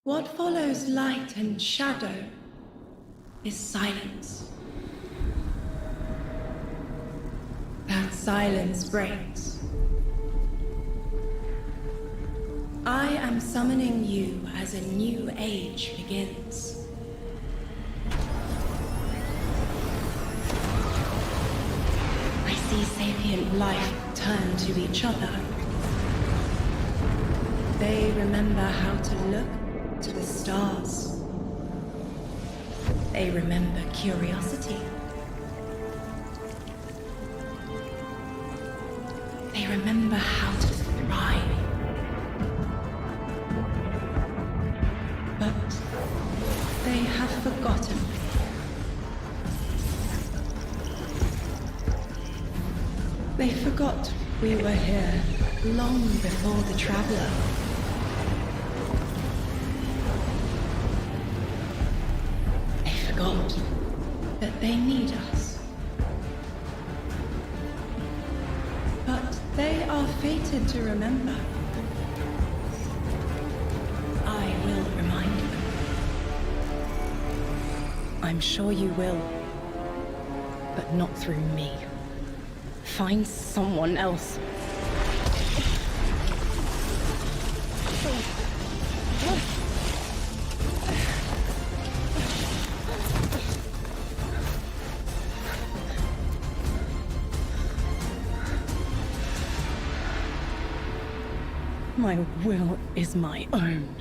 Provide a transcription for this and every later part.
What follows light and shadow is silence. That silence breaks. I am summoning you as a new age begins. I see sapient life turn to each other. They remember how to look to the stars. They remember curiosity. They remember how to thrive. But they have forgotten. They forgot we were here long before the Traveler. That they need us. But they are fated to remember. I will remind them. I'm sure you will. But not through me. Find someone else. My will is my own.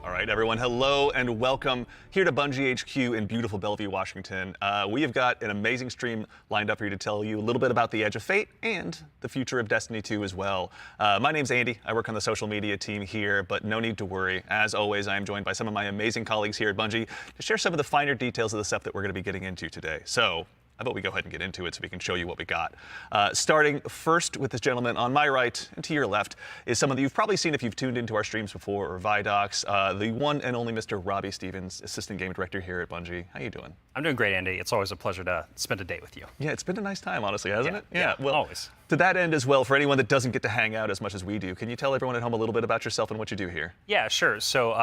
All right, everyone, hello and welcome here to Bungie HQ in beautiful Bellevue, Washington. We have got an amazing stream lined up for you to tell you a little bit about the Edge of Fate and the future of Destiny 2 as well. My name's Andy. I work on the social media team here, but no need to worry. As always, I am joined by some of my amazing colleagues here at Bungie to share some of the finer details of the stuff that we're going to be getting into today. So, how about we go ahead and get into it so we can show you what we got. Starting first with this gentleman on my right and to your left is someone that you've probably seen if you've tuned into our streams before or Vidocs, the one and only Mr. Robbie Stevens, Assistant Game Director here at Bungie. How you doing? I'm doing great, Andy. It's always a pleasure to spend a day with you. Yeah, it's been a nice time, honestly, hasn't it? Yeah, well, always. To that end as well, for anyone that doesn't get to hang out as much as we do, can you tell everyone at home a little bit about yourself and what you do here? Yeah, sure. So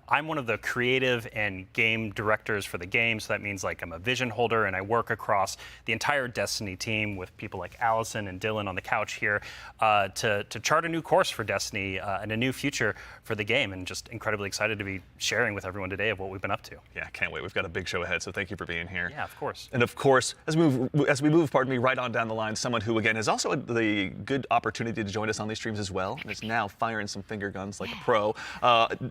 I'm one of the creative and game directors for the game. So that means like I'm a vision holder and I work across the entire Destiny team with people like Allison and Dylan on the couch here to chart a new course for Destiny and a new future for the game. And just incredibly excited to be sharing with everyone today of what we've been up to. Yeah, can't wait. We've got a big show ahead, so thank you for being here. Yeah, of course. And of course, as we move, right on down the line, someone who, again, has also had the good opportunity to join us on these streams as well, and is now firing some finger guns like a pro.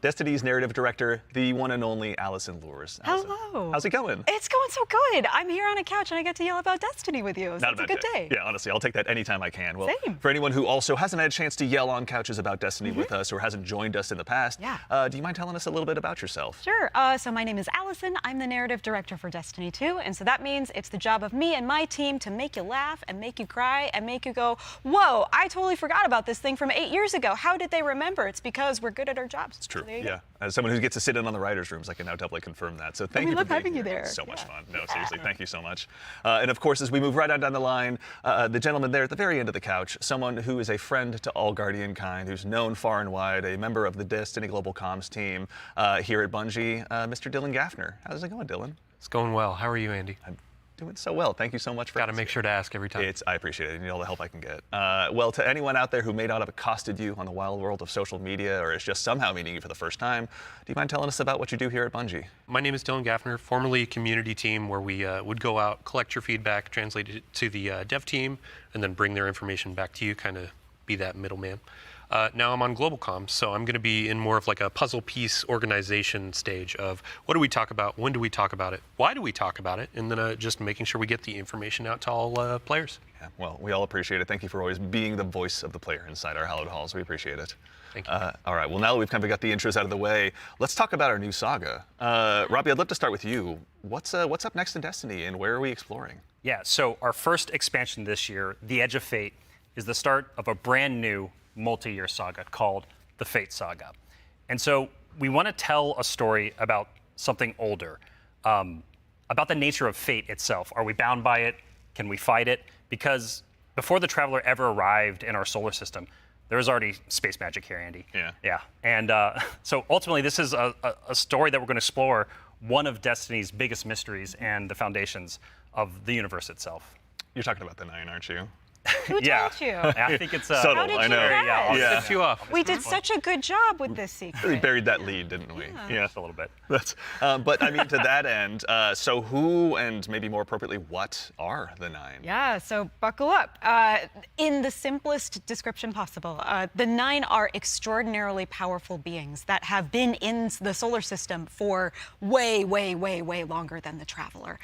Destiny's narrative director, the one and only Allison Lures. Allison, hello. How's it going? It's going so good. I'm here on a couch and I get to yell about Destiny with you. So it's a good day. Yeah, honestly, I'll take that anytime I can. Well, Same. For anyone who also hasn't had a chance to yell on couches about Destiny with us or hasn't joined us in the past, do you mind telling us a little bit about yourself? Sure. So my name is Allison. I'm the narrative director for Destiny 2. And so that means it's the job of me and my team to make you laugh and make you cry and make you go, whoa, I totally forgot about this thing from 8 years ago. How did they remember? It's because we're good at our jobs. It's true. So Yeah. As someone who gets to sit in on the writers' rooms, I can now doubly confirm that. So thank you for love being having here. you there. So much fun. No, seriously, thank you so much. And of course, as we move right on down the line, the gentleman there at the very end of the couch, someone who is a friend to all Guardian kind, who's known far and wide, a member of the Destiny Global Comms team here at Bungie, Mr. Dylan Gaffner. How's it going, Dylan? It's going well. How are you, Andy? I'm doing so well. Thank you so much for Got to make sure to ask every time. I appreciate it. I need all the help I can get. Well, to anyone out there who may not have accosted you on the wild world of social media or is just somehow meeting you for the first time, do you mind telling us about what you do here at Bungie? My name is Dylan Gaffner, formerly community team, where we would go out, collect your feedback, translate it to the dev team, and then bring their information back to you, kind of be that middleman. Now I'm on Global Comms, so I'm going to be in more of like a puzzle piece organization stage of what do we talk about, when do we talk about it, why do we talk about it, and then just making sure we get the information out to all players. Yeah, well, we all appreciate it. Thank you for always being the voice of the player inside our hallowed halls. We appreciate it. Thank you. All right, well, now that we've kind of got the intros out of the way, let's talk about our new saga. Robbie, I'd love to start with you. What's up next in Destiny, and where are we exploring? Yeah, so our first expansion this year, The Edge of Fate, is the start of a brand new multi-year saga called the Fate Saga. And so we want to tell a story about something older, about the nature of fate itself. Are we bound by it? Can we fight it? Because before the Traveler ever arrived in our solar system, there was already space magic here, Andy. Yeah. Yeah. And so ultimately, this is a story that we're going to explore one of Destiny's biggest mysteries and the foundations of the universe itself. You're talking about the 9, aren't you? Who Yeah. told you? I think it's Subtle, How did I you know. guess? Yeah. Set you off. We did such a good job with this Really secret. buried that lead, didn't we? Yeah, just a little bit. But I mean, to that end, so who and maybe more appropriately, what are the 9? Yeah, so buckle up. In the simplest description possible, the 9 are extraordinarily powerful beings that have been in the solar system for way, way, way, way longer than the Traveler.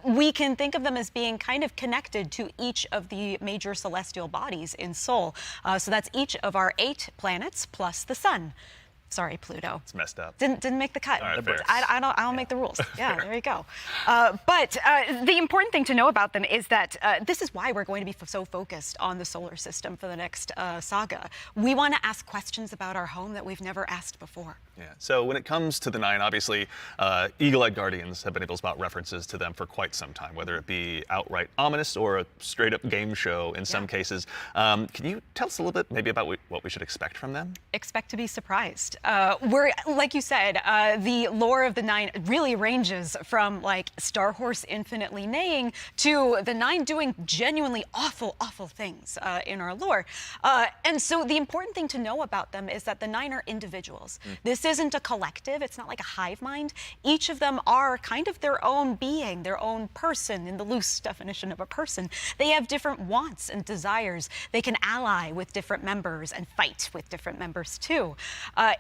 We can think of them as being kind of connected to each of the major celestial bodies in Sol. So that's each of our 8 planets plus the sun. Sorry, Pluto. It's messed up. Didn't make the cut. All right, fair. I don't make the rules. Yeah, there you go. But the important thing to know about them is that this is why we're going to be so focused on the solar system for the next saga. We want to ask questions about our home that we've never asked before. Yeah. So when it comes to the 9, obviously, Eagle-Eyed Guardians have been able to spot references to them for quite some time, whether it be outright ominous or a straight-up game show in some cases. Can you tell us a little bit maybe about what we should expect from them? Expect to be surprised. We're, like you said, the lore of the 9 really ranges from like Star Horse infinitely neighing to the 9 doing genuinely awful, awful things in our lore. And so the important thing to know about them is that the 9 are individuals. This isn't a collective. It's not like a hive mind. Each of them are kind of their own being, their own person in the loose definition of a person. They have different wants and desires. They can ally with different members and fight with different members too.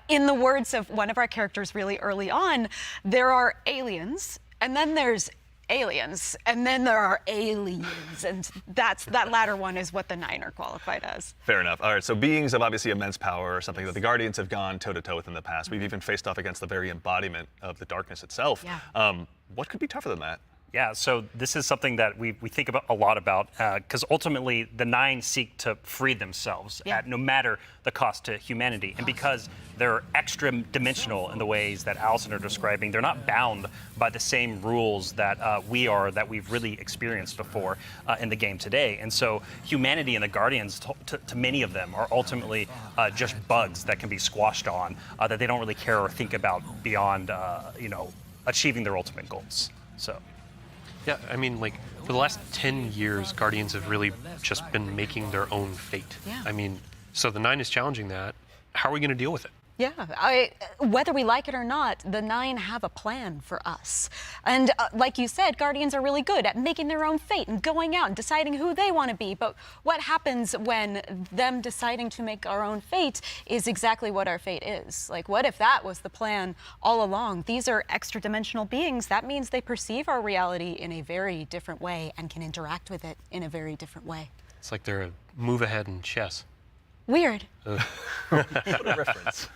In the words of one of our characters really early on, there are aliens, and then there's aliens, and then there are aliens, and that latter one is what the 9 are qualified as. Fair enough. All right, so beings of obviously immense power, something that the Guardians have gone toe-to-toe with in the past. We've even faced off against the very embodiment of the darkness itself. Yeah. What could be tougher than that? Yeah, so this is something that we think about a lot about, because ultimately the 9 seek to free themselves at no matter the cost to humanity. And because they're extra dimensional in the ways that Allison are describing, they're not bound by the same rules that we are, that we've really experienced before in the game today. And so humanity and the Guardians, to many of them, are ultimately just bugs that can be squashed on, that they don't really care or think about beyond, achieving their ultimate goals. So. Yeah, I mean, like, for the last 10 years, Guardians have really just been making their own fate. Yeah. I mean, so the 9 is challenging that. How are we going to deal with it? Yeah, whether we like it or not, the 9 have a plan for us. And like you said, Guardians are really good at making their own fate and going out and deciding who they want to be. But what happens when them deciding to make our own fate is exactly what our fate is? Like, what if that was the plan all along? These are extra-dimensional beings. That means they perceive our reality in a very different way and can interact with it in a very different way. It's like they're a move ahead in chess. Weird. What a reference.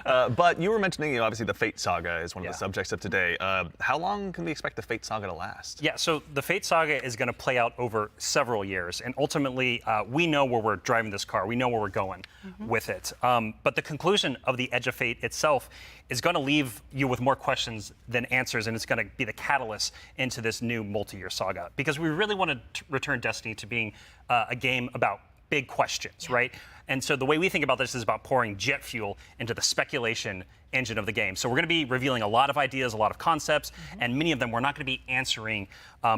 But you were mentioning, obviously, the Fate Saga is one of the subjects of today. How long can we expect the Fate Saga to last? Yeah, so the Fate Saga is going to play out over several years, and ultimately, we know where we're driving this car. We know where we're going with it. But the conclusion of the Edge of Fate itself is going to leave you with more questions than answers, and it's going to be the catalyst into this new multi-year saga. Because we really want to return Destiny to being a game about big questions, right? And so the way we think about this is about pouring jet fuel into the speculation engine of the game. So we're going to be revealing a lot of ideas, a lot of concepts, and many of them we're not going to be answering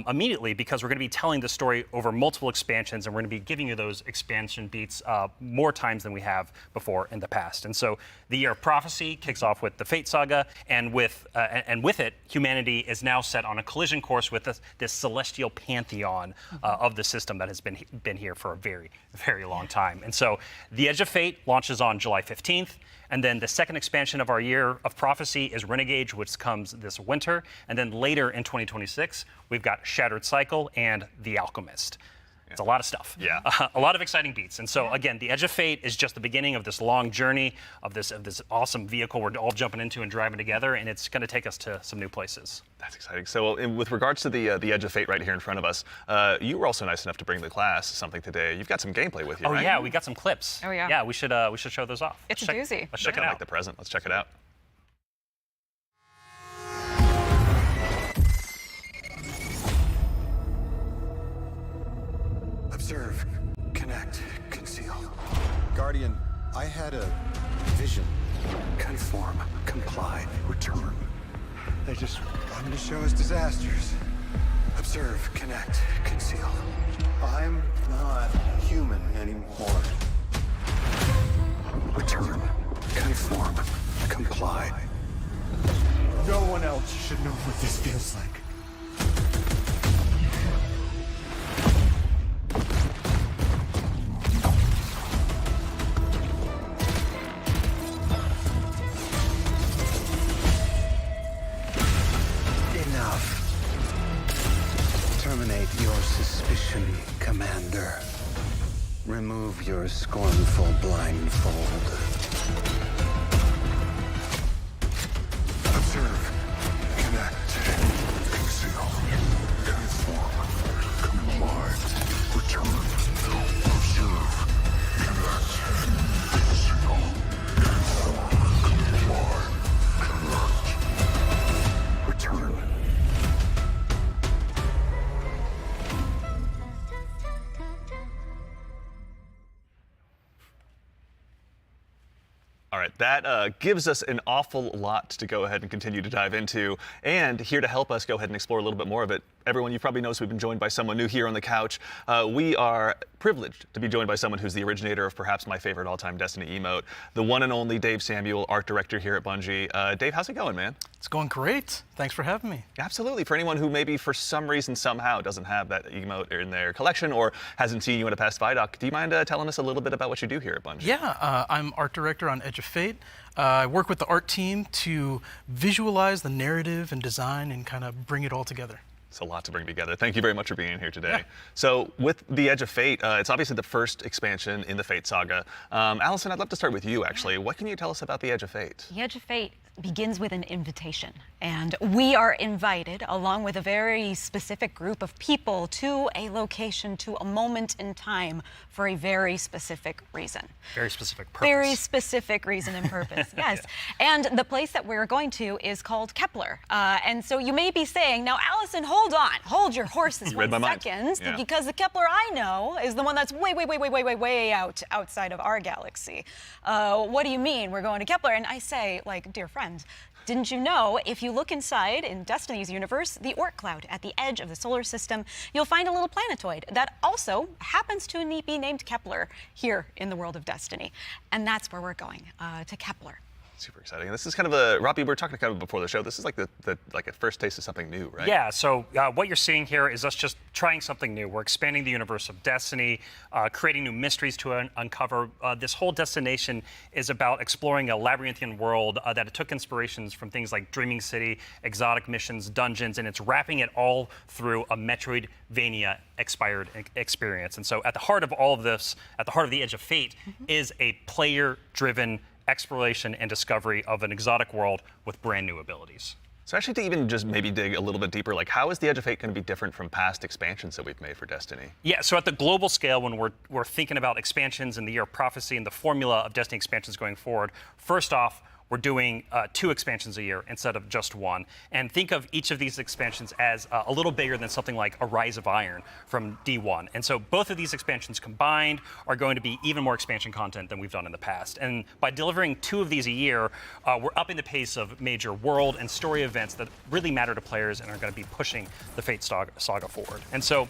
immediately, because we're going to be telling the story over multiple expansions, and we're going to be giving you those expansion beats more times than we have before in the past. And so the Year of Prophecy kicks off with the Fate Saga, and with it, humanity is now set on a collision course with this celestial pantheon of the system that has been here for a very, very long time. And so the Edge of Fate launches on July 15th. And then the second expansion of our Year of Prophecy is Renegades, which comes this winter. And then later in 2026, we've got Shattered Cycle and The Alchemist. It's a lot of stuff. Yeah. A lot of exciting beats. And so, again, the Edge of Fate is just the beginning of this long journey of this awesome vehicle we're all jumping into and driving together, and it's going to take us to some new places. That's exciting. So with regards to the Edge of Fate right here in front of us, you were also nice enough to bring the class something today. You've got some gameplay with you, right? Oh, yeah, we got some clips. Oh, yeah. Yeah, we should show those off. It's a doozy. Let's check it Like out. the present. Let's check it out. Observe, connect, conceal. Guardian, I had a vision. Conform, comply, return. They just wanted to show us disasters. Observe, connect, conceal. I'm not human anymore. Return, conform, comply. No one else should know what this feels like. Enough. Terminate your suspicion, Commander. Remove your scornful blindfold. Observe, connect, conceal, conform, comply, return. Observe, connect, conceal, conform, comply, connect, return. All right, that gives us an awful lot to go ahead and continue to dive into. And here to help us go ahead and explore a little bit more of it, everyone, you probably noticed we've been joined by someone new here on the couch. We are privileged to be joined by someone who's the originator of perhaps my favorite all-time Destiny emote, the one and only Dave Samuel, art director here at Bungie. Dave, how's it going, man? It's going great. Thanks for having me. Absolutely. For anyone who maybe for some reason somehow doesn't have that emote in their collection or hasn't seen you in a past Vidoc, do you mind telling us a little bit about what you do here at Bungie? Yeah, I'm art director on Edge of Fate. I work with the art team to visualize the narrative and design and kind of bring it all together. It's a lot to bring together. Thank you very much for being here today. Yeah. So with the Edge of Fate, it's obviously the first expansion in the Fate Saga. Allison, I'd love to start with you, actually. What can you tell us about the Edge of Fate? The Edge of Fate begins with an invitation, and we are invited along with a very specific group of people to a location, to a moment in time for a very specific reason. Very specific purpose. Very specific reason and purpose, yes. And the place that we're going to is called Kepler. And so you may be saying, now Allison, hold on, hold your horses You read 1 my mind. second, Yeah. because the Kepler I know is the one that's way outside of our galaxy. What do you mean we're going to Kepler? And I say, like, dear friend, didn't you know if you look inside in Destiny's universe, the Oort cloud at the edge of the solar system, you'll find a little planetoid that also happens to be named Kepler here in the world of Destiny. And that's where we're going, to Kepler. Super exciting. And this is kind of a, Robbie, we were talking kind of before the show, this is like like a first taste of something new, right? Yeah, so what you're seeing here is us just trying something new. We're expanding the universe of Destiny, creating new mysteries to uncover. This whole destination is about exploring a labyrinthian world that took inspirations from things like Dreaming City, exotic missions, dungeons, and it's wrapping it all through a Metroidvania expired experience. And so at the heart of all of this, at the heart of the Edge of Fate, is a player-driven exploration and discovery of an exotic world with brand new abilities. So actually to even just maybe dig a little bit deeper, like how is the Edge of Fate going to be different from past expansions that we've made for Destiny? Yeah, so at the global scale, when we're thinking about expansions in the Year of Prophecy and the formula of Destiny expansions going forward, first off, we're doing 2 expansions a year instead of just 1. And think of each of these expansions as a little bigger than something like a Rise of Iron from D1. And so both of these expansions combined are going to be even more expansion content than we've done in the past. And by delivering 2 of these a year, we're upping the pace of major world and story events that really matter to players and are going to be pushing the Fate Saga forward. And so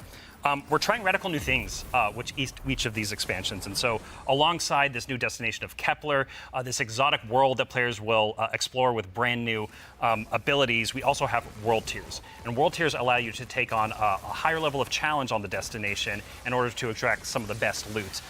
we're trying radical new things with each of these expansions. And so alongside this new destination of Kepler, this exotic world that players will explore with brand new abilities, we also have world tiers. And world tiers allow you to take on a higher level of challenge on the destination in order to extract some of the best loot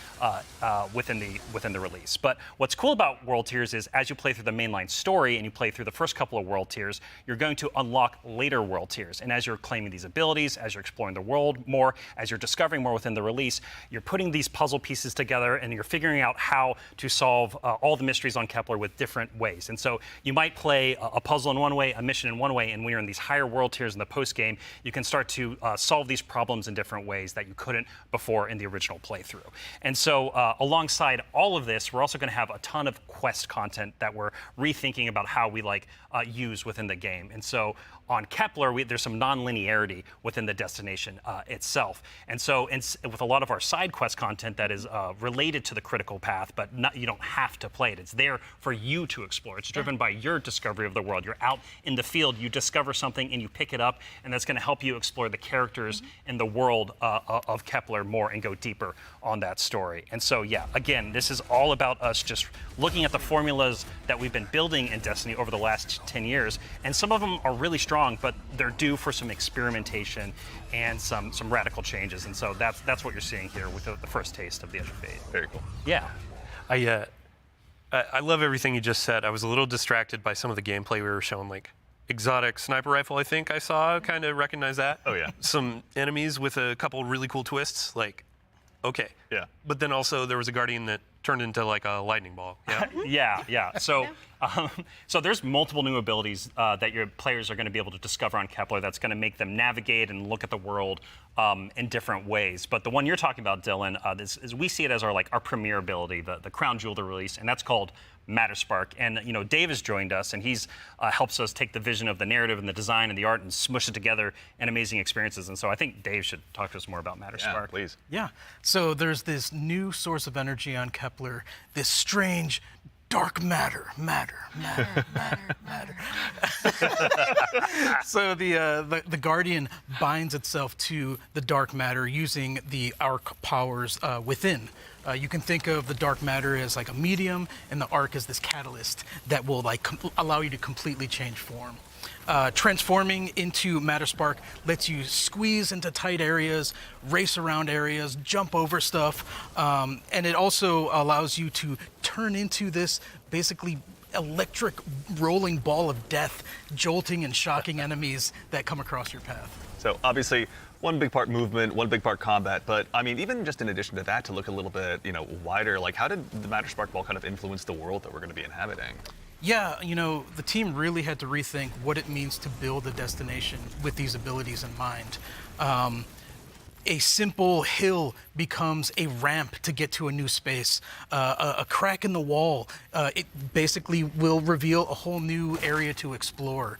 within the release. But what's cool about world tiers is as you play through the mainline story and you play through the first couple of world tiers, you're going to unlock later world tiers. And as you're claiming these abilities, as you're exploring the world more, as you're discovering more within the release, you're putting these puzzle pieces together and you're figuring out how to solve all the mysteries on Kepler with different ways. And so you might play a puzzle in one way, a mission in one way, and when you're in these higher world tiers in the post game, you can start to solve these problems in different ways that you couldn't before in the original playthrough. And so alongside all of this, we're also going to have a ton of quest content that we're rethinking about how we use within the game. And so on Kepler, there's some non-linearity within the destination itself. itself. And so with a lot of our side quest content that is related to the critical path, but you don't have to play it. It's there for you to explore. It's driven by your discovery of the world. You're out in the field, you discover something and you pick it up, and that's going to help you explore the characters in the world of Kepler more and go deeper on that story. And so, yeah, again, this is all about us just looking at the formulas that we've been building in Destiny over the last 10 years. And some of them are really strong, but they're due for some experimentation and some radical changes. And so that's what you're seeing here with the first taste of the Edge of Fate. Very cool. Yeah. I love everything you just said. I was a little distracted by some of the gameplay we were showing, like exotic sniper rifle, I think I saw, kind of recognize that. Oh, yeah. Some enemies with a couple really cool twists, like, okay. Yeah. But then also there was a Guardian that turned into like a lightning ball. Yeah. Yeah. So, so there's multiple new abilities that your players are going to be able to discover on Kepler that's going to make them navigate and look at the world in different ways. But the one you're talking about, Dylan, is we see it as our premier ability, the crown jewel to release, and that's called Matter Spark. And Dave has joined us, and he's helps us take the vision of the narrative and the design and the art and smush it together in amazing experiences. And so I think Dave should talk to us more about Matter Spark. Please. Yeah. So there's this new source of energy on Kepler, this strange dark matter. So the Guardian binds itself to the dark matter using the arc powers within. You can think of the dark matter as like a medium, and the arc as this catalyst that will allow you to completely change form. Transforming into Matter Spark lets you squeeze into tight areas, race around areas, jump over stuff, and it also allows you to turn into this basically electric rolling ball of death, jolting and shocking enemies that come across your path. So obviously, one big part movement, one big part combat, but I mean, even just in addition to that, to look a little bit, wider, like how did the Matter Spark Ball kind of influence the world that we're going to be inhabiting? Yeah, the team really had to rethink what it means to build a destination with these abilities in mind. A simple hill becomes a ramp to get to a new space. A crack in the wall, it basically will reveal a whole new area to explore.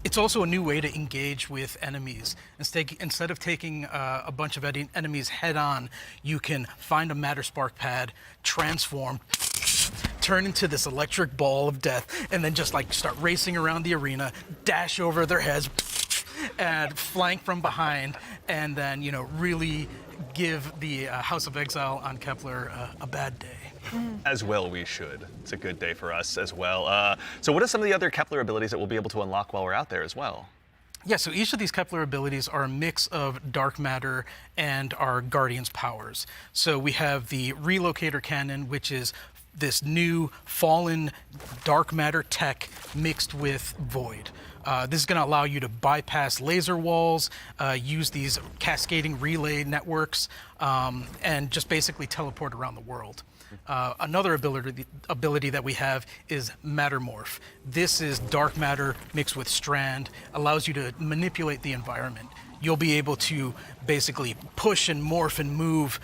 It's also a new way to engage with enemies. Instead of taking a bunch of enemies head on, you can find a Matter Spark pad, transform, turn into this electric ball of death, and then just start racing around the arena, dash over their heads, and flank from behind, and then really give the House of Exile on Kepler a bad day. As well we should. It's a good day for us as well. So what are some of the other Kepler abilities that we'll be able to unlock while we're out there as well? Yeah, so each of these Kepler abilities are a mix of dark matter and our Guardian's powers. So we have the Relocator Cannon, which is this new fallen dark matter tech mixed with void. This is going to allow you to bypass laser walls, use these cascading relay networks, and just basically teleport around the world. Another ability that we have is Mattermorph. This is dark matter mixed with strand, allows you to manipulate the environment. You'll be able to basically push and morph and move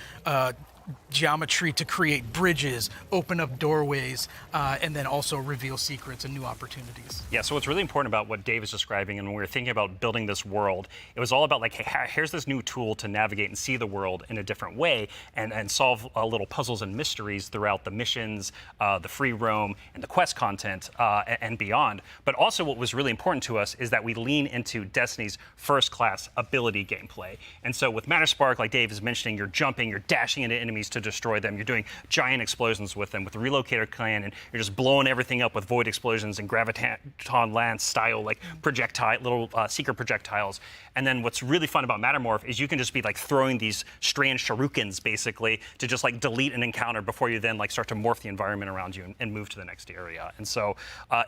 geometry to create bridges, open up doorways, and then also reveal secrets and new opportunities. Yeah, so what's really important about what Dave is describing, and when we were thinking about building this world, it was all about hey, here's this new tool to navigate and see the world in a different way and solve little puzzles and mysteries throughout the missions, the free roam, and the quest content, and beyond. But also what was really important to us is that we lean into Destiny's first-class ability gameplay. And so with Matter Spark, like Dave is mentioning, you're jumping, you're dashing into enemies to destroy them. You're doing giant explosions with them. With the Relocator Cannon, you're just blowing everything up with void explosions and graviton lance style little secret projectiles. And then what's really fun about Mattermorph is you can just be throwing these strange shurikens basically to just delete an encounter before you then start to morph the environment around you and move to the next area. And so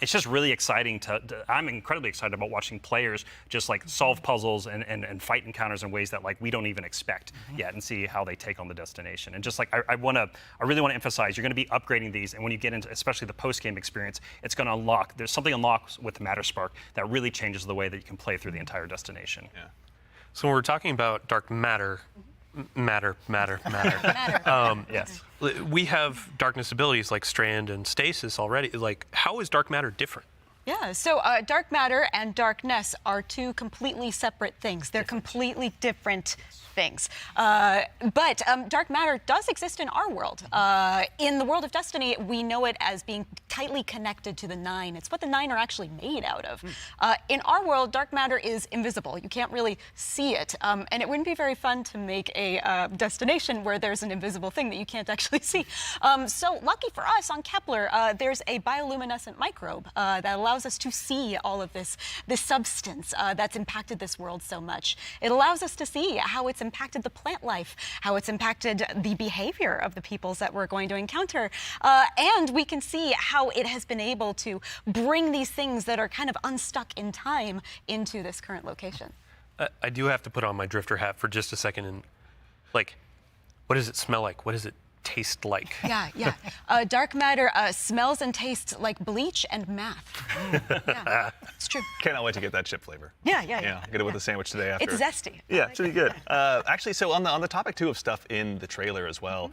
it's just really exciting I'm incredibly excited about watching players just solve puzzles and fight encounters in ways that we don't even expect yet, and see how they take on the destination. And just I really want to emphasize, you're going to be upgrading these, and when you get into especially the post-game experience, it's going to unlock, there's something unlocks with Matter Spark that really changes the way that you can play through the entire destination. Yeah. So when we're talking about dark matter, Yes. We have darkness abilities like Strand and Stasis already. How is dark matter different? Yeah, so dark matter and darkness are two completely separate things. They're completely different things. But dark matter does exist in our world. In the world of Destiny, we know it as being tightly connected to the Nine. It's what the Nine are actually made out of. In our world, dark matter is invisible. You can't really see it. And it wouldn't be very fun to make a destination where there's an invisible thing that you can't actually see. So lucky for us on Kepler, there's a bioluminescent microbe that allows us to see all of this substance that's impacted this world so much. It allows us to see how it's impacted the plant life, how it's impacted the behavior of the peoples that we're going to encounter. And we can see how it has been able to bring these things that are kind of unstuck in time into this current location. I do have to put on my drifter hat for just a second and, like, what does it smell like? What does it taste like? Yeah. Dark matter smells and tastes like bleach and math. Yeah, it's true. Cannot wait to get that chip flavor. Yeah. Get it with a sandwich today after. It's zesty. Yeah, it should be good. Actually, so on the topic too of stuff in the trailer as well,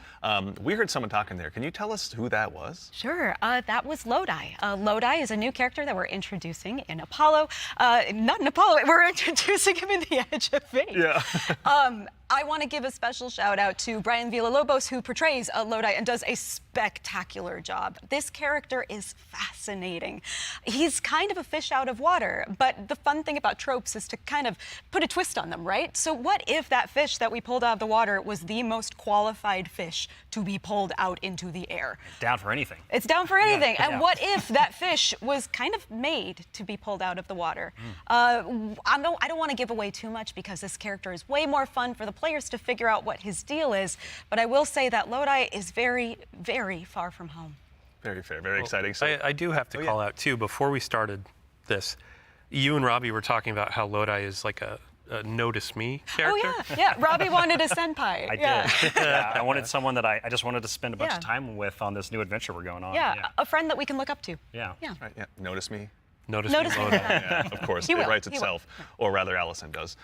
we heard someone talking there. Can you tell us who that was? Sure. That was Lodi. Lodi is a new character that we're introducing in Apollo. Not in Apollo. We're introducing him in The Edge of Fate. Yeah. I want to give a special shout out to Brian Villalobos, who portrays Lodi and does a spectacular job. This character is fascinating. He's kind of a fish out of water, but the fun thing about tropes is to kind of put a twist on them, right? So what if that fish that we pulled out of the water was the most qualified fish to be pulled out into the air? Down for anything. It's down for anything. Yeah. And what if that fish was kind of made to be pulled out of the water? I don't want to give away too much because this character is way more fun for the players to figure out what his deal is, but I will say that Lodi is very, very far from home. Very fair, very exciting. So, I do have to call out, too, before we started this, you and Robbie were talking about how Lodi is like a notice me character. Oh, yeah. Robbie wanted a senpai. I did. Yeah, I wanted someone that I just wanted to spend a bunch of time with on this new adventure we're going on. Yeah, a friend that we can look up to. Yeah. right, yeah. Notice me. Notice Notice me, me. Lodi. Yeah, of course, He it will. writes He itself, or rather Allison does.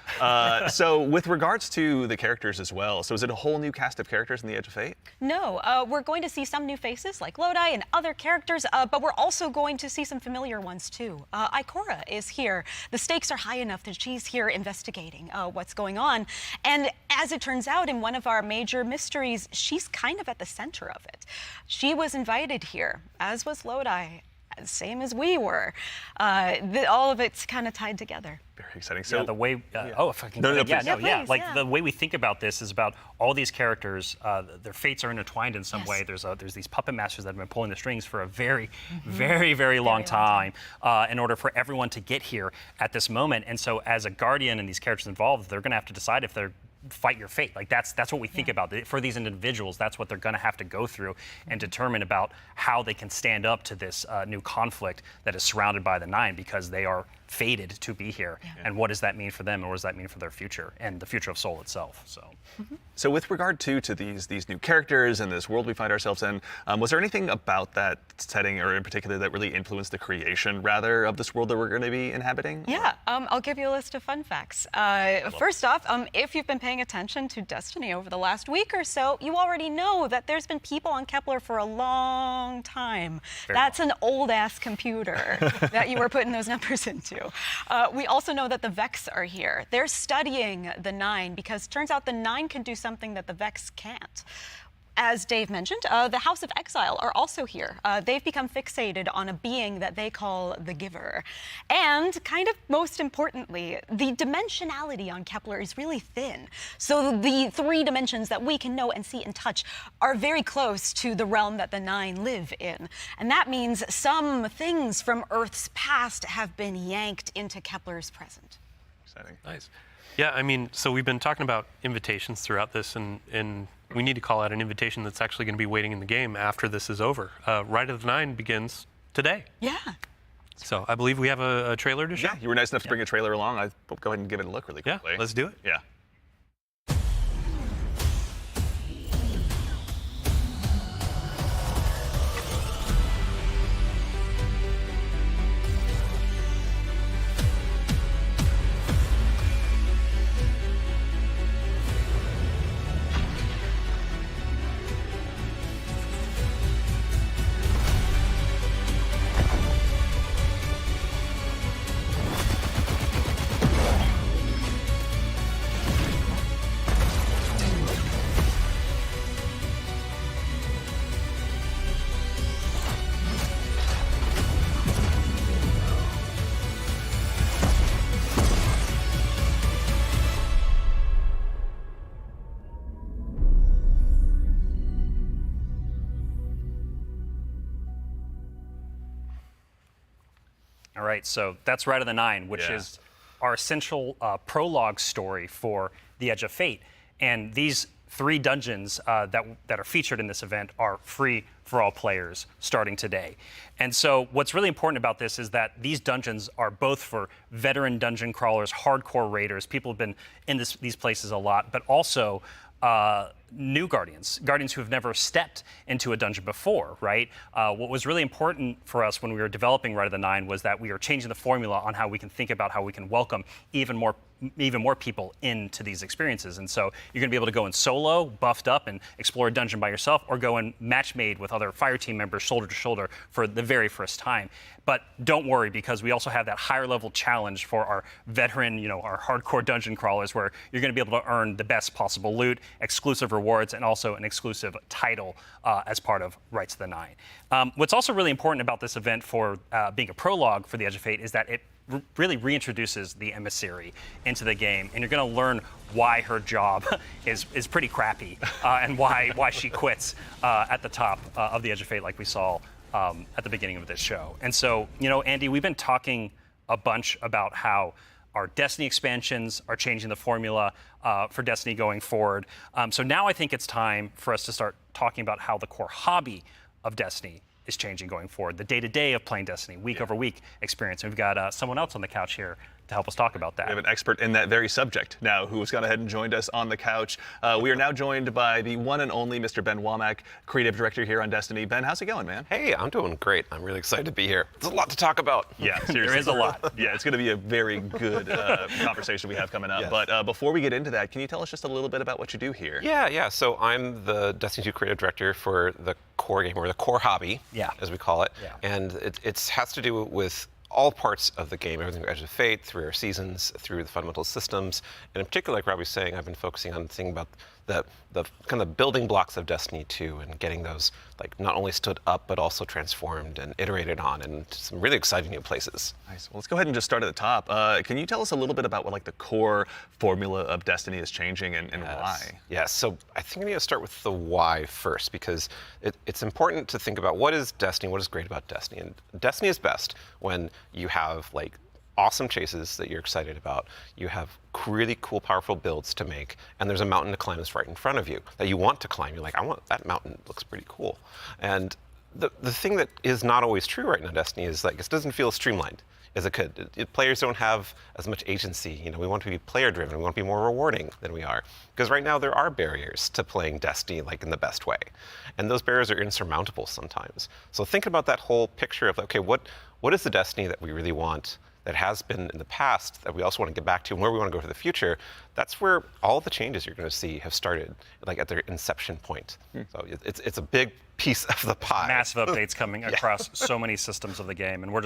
So with regards to the characters as well, so is it a whole new cast of characters in The Edge of Fate? No, we're going to see some new faces like Lodi and other characters, but we're also going to see some familiar ones too. Ikora is here. The stakes are high enough that she's here investigating what's going on. And as it turns out, in one of our major mysteries, she's kind of at the center of it. She was invited here, as was Lodi. Same as we were. All of it's kind of tied together. Very exciting. So the way, if I can, please. like the way we think about this is about all these characters. Their fates are intertwined in some way. There's these puppet masters that have been pulling the strings for a very, very long time in order for everyone to get here at this moment. And so, as a guardian and these characters involved, they're going to have to decide if they're fight your fate. Like that's what we think about. For these individuals, that's what they're going to have to go through and determine about how they can stand up to this new conflict that is surrounded by the Nine, because they are fated to be here. And what does that mean for them, and what does that mean for their future and the future of Soul itself? So with regard to these new characters and this world we find ourselves in, was there anything about that setting, or in particular, that really influenced the creation, rather, of this world that we're going to be inhabiting? Yeah, I'll give you a list of fun facts. First off, if you've been paying attention to Destiny over the last week or so, you already know that there's been people on Kepler for a long time. That's an old-ass computer that you were putting those numbers into. We also know that the Vex are here. They're studying the Nine because it turns out the Nine can do something that the Vex can't. As Dave mentioned, the House of Exile are also here. They've become fixated on a being that they call the Giver. And kind of most importantly, the dimensionality on Kepler is really thin. So the 3 dimensions that we can know and see and touch are very close to the realm that the Nine live in. And that means some things from Earth's past have been yanked into Kepler's present. Exciting. Nice. Yeah, I mean, so we've been talking about invitations throughout this, and we need to call out an invitation that's actually going to be waiting in the game after this is over. Ride of the Nine begins today. Yeah. So I believe we have a trailer to show. Yeah, you were nice enough to bring a trailer along. I'll go ahead and give it a look really quickly. Yeah, let's do it. Yeah. All right, so that's Rite of the Nine, which is our essential prologue story for the Edge of Fate. And these 3 dungeons that are featured in this event are free for all players starting today. And so what's really important about this is that these dungeons are both for veteran dungeon crawlers, hardcore raiders, people who've been in these places a lot, but also new Guardians who have never stepped into a dungeon before, right? What was really important for us when we were developing Rite of the Nine was that we are changing the formula on how we can think about how we can welcome even more people into these experiences. And so you're going to be able to go in solo, buffed up, and explore a dungeon by yourself, or go in match made with other fire team members shoulder to shoulder for the very first time. But don't worry, because we also have that higher level challenge for our veteran, our hardcore dungeon crawlers, where you're going to be able to earn the best possible loot, exclusive rewards, and also an exclusive title as part of Rites of the Nine. What's also really important about this event for being a prologue for the Edge of Fate is that it really reintroduces the emissary into the game, and you're going to learn why her job is pretty crappy and why she quits at the top of the Edge of Fate, like we saw at the beginning of this show. And so, Andy, we've been talking a bunch about how our Destiny expansions are changing the formula for Destiny going forward. So now I think it's time for us to start talking about how the core hobby of Destiny is changing going forward, the day-to-day of playing Destiny, week over week experience. And we've got someone else on the couch here to help us talk about that. We have an expert in that very subject now who has gone ahead and joined us on the couch. We are now joined by the one and only Mr. Ben Womack, creative director here on Destiny. Ben, how's it going, man? Hey, I'm doing great. I'm really excited to be here. There's a lot to talk about. Yeah, seriously. There is a lot. Yeah, it's going to be a very good conversation we have coming up. Yes. But before we get into that, can you tell us just a little bit about what you do here? Yeah. So I'm the Destiny 2 creative director for the core game, or the core hobby, as we call it. Yeah. And it has to do with all parts of the game, everything from Edge of Fate, through our seasons, through the fundamental systems. And in particular, like Robbie was saying, I've been focusing on thinking about the kind of building blocks of Destiny 2 and getting those not only stood up, but also transformed and iterated on in some really exciting new places. Nice. Well, let's go ahead and just start at the top. Can you tell us a little bit about what the core formula of Destiny is changing and why? Yes. So I think I need to start with the why first, because it's important to think about what is Destiny, what is great about Destiny. And Destiny is best when you have awesome chases that you're excited about. You have really cool, powerful builds to make, and there's a mountain to climb that's right in front of you that you want to climb. You're like, I want that mountain. It looks pretty cool. And the thing that is not always true right now, Destiny, is it doesn't feel streamlined as it could. Players don't have as much agency. We want to be player-driven. We want to be more rewarding than we are. Because right now there are barriers to playing Destiny in the best way, and those barriers are insurmountable sometimes. So think about that whole picture of okay, what is the Destiny that we really want, that has been in the past, that we also want to get back to, and where we want to go for the future. That's where all the changes you're going to see have started, at their inception point. So it's a big piece of the pie. Massive updates coming across so many systems of the game, and we're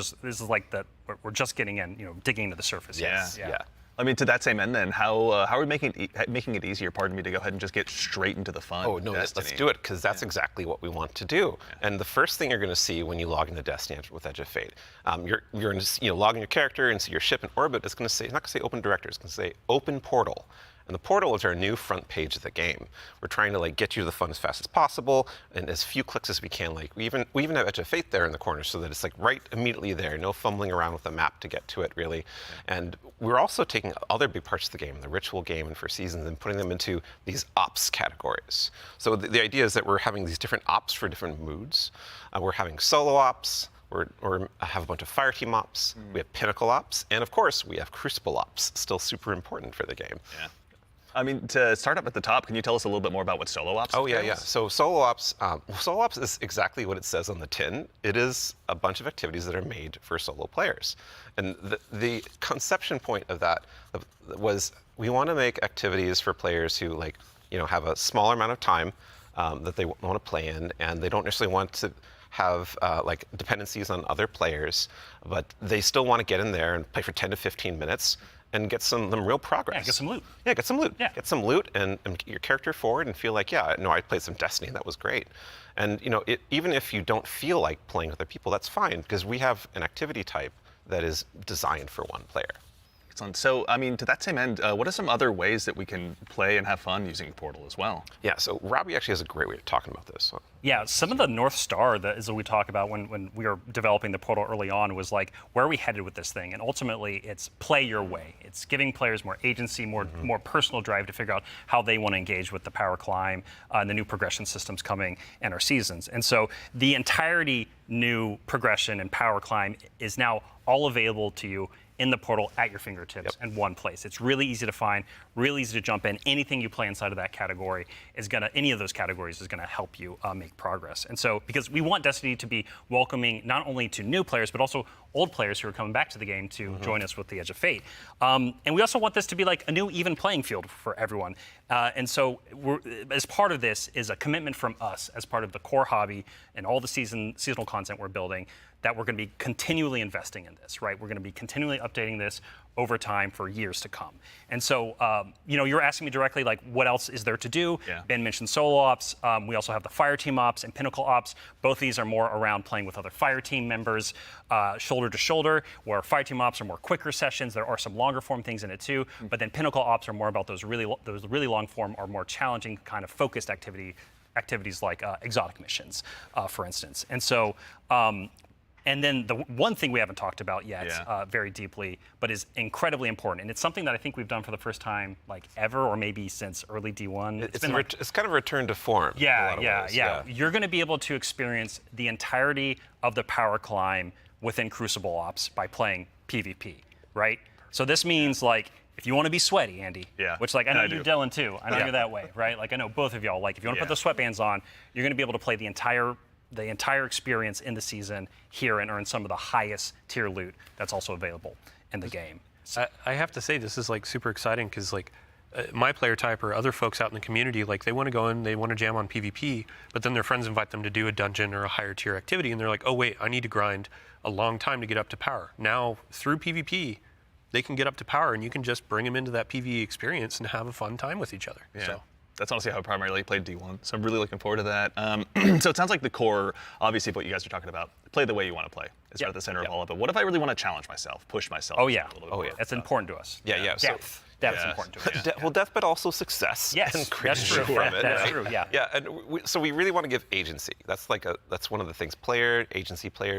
just getting in, digging into the surface. Yeah. I mean, to that same end, then, how are we making it easier, pardon me, to go ahead and just get straight into the fun? Oh, no, let's do it, because that's exactly what we want to do. Yeah. And the first thing you're going to see when you log into Destiny with Edge of Fate, you're going to log in your character and see your ship in orbit. It's going to say, it's not going to say Open Director, it's going to say Open Portal. And the portal is our new front page of the game. We're trying to get you to the fun as fast as possible, and as few clicks as we can. We even have Edge of Fate there in the corner, so that it's right immediately there. No fumbling around with the map to get to it, really. And we're also taking other big parts of the game, the ritual game and for seasons, and putting them into these ops categories. So the idea is that we're having these different ops for different moods. We're having solo ops. We have a bunch of fire team ops. We have pinnacle ops, and of course we have crucible ops. Still super important for the game. Yeah. I mean, to start up at the top, can you tell us a little bit more about what solo ops is? Oh, yeah. So solo ops is exactly what it says on the tin. It is a bunch of activities that are made for solo players. And the conception point of that was we want to make activities for players who have a smaller amount of time that they want to play in, and they don't necessarily want to have dependencies on other players, but they still want to get in there and play for 10 to 15 minutes and get some real progress. Yeah, get some loot. Yeah, get some loot. Yeah. Get some loot and get your character forward and feel I played some Destiny and that was great. And even if you don't feel like playing with other people, that's fine, because we have an activity type that is designed for one player. Excellent. So, I mean, to that same end, what are some other ways that we can play and have fun using Portal as well? Yeah, so Robbie actually has a great way of talking about this. So Yeah, some of the North Star that is what we talk about when we were developing the portal early on was like, where are we headed with this thing? And ultimately, it's play your way. It's giving players more agency, more personal drive to figure out how they want to engage with the power climb and the new progression systems coming and our seasons. And so the entirety new progression and power climb is now all available to you in the portal at your fingertips in one place. It's really easy to find, really easy to jump in. Anything you play inside of that category is any of those categories is gonna help you make progress. And so, because we want Destiny to be welcoming not only to new players, but also old players who are coming back to the game to join us with the Edge of Fate. And we also want this to be like a new even playing field for everyone. And so, as part of this is a commitment from us as part of the core hobby and all the seasonal content we're building, that we're going to be continually investing in this, right? We're going to be continually updating this over time for years to come. And so, you're asking me directly, like, what else is there to do? Yeah. Ben mentioned solo ops. We also have the fire team ops and pinnacle ops. Both of these are more around playing with other fire team members, shoulder to shoulder, where fire team ops are more quicker sessions. There are some longer form things in it too, but then pinnacle ops are more about those really long form or more challenging kind of focused activities like exotic missions, for instance. And so, and then the one thing we haven't talked about yet very deeply, but is incredibly important, and it's something that I think we've done for the first time like ever, or maybe since early D1. It's kind of a return to form. in a lot of ways. You're going to be able to experience the entirety of the power climb within Crucible Ops by playing PvP, right? So this means like, if you want to be sweaty, Andy, which like I know you, Dylan, too. I know you're that way, right? Like I know both of y'all. Like if you want to put the sweatbands on, you're going to be able to play the entire experience in the season here and earn some of the highest tier loot that's also available in the game. I have to say, this is like super exciting because like my player type or other folks out in the community, like they want to go in, they want to jam on PvP, but then their friends invite them to do a dungeon or a higher tier activity, and they're like, oh wait, I need to grind a long time to get up to power. Now through PvP, they can get up to power, and you can just bring them into that PvE experience and have a fun time with each other. Yeah. So. That's honestly how I primarily played D1, so I'm really looking forward to that. So it sounds like the core, obviously, of what you guys are talking about, play the way you want to play. It's at the center of all of it. What if I really want to challenge myself, push myself? Oh yeah, a little bit more? That's important to us. Yeah. Depth. That's important to us. Well, death, but also success. Yes, and that's true. from it. That's true. Yeah. Yeah, and so we really want to give agency. That's one of the things. Player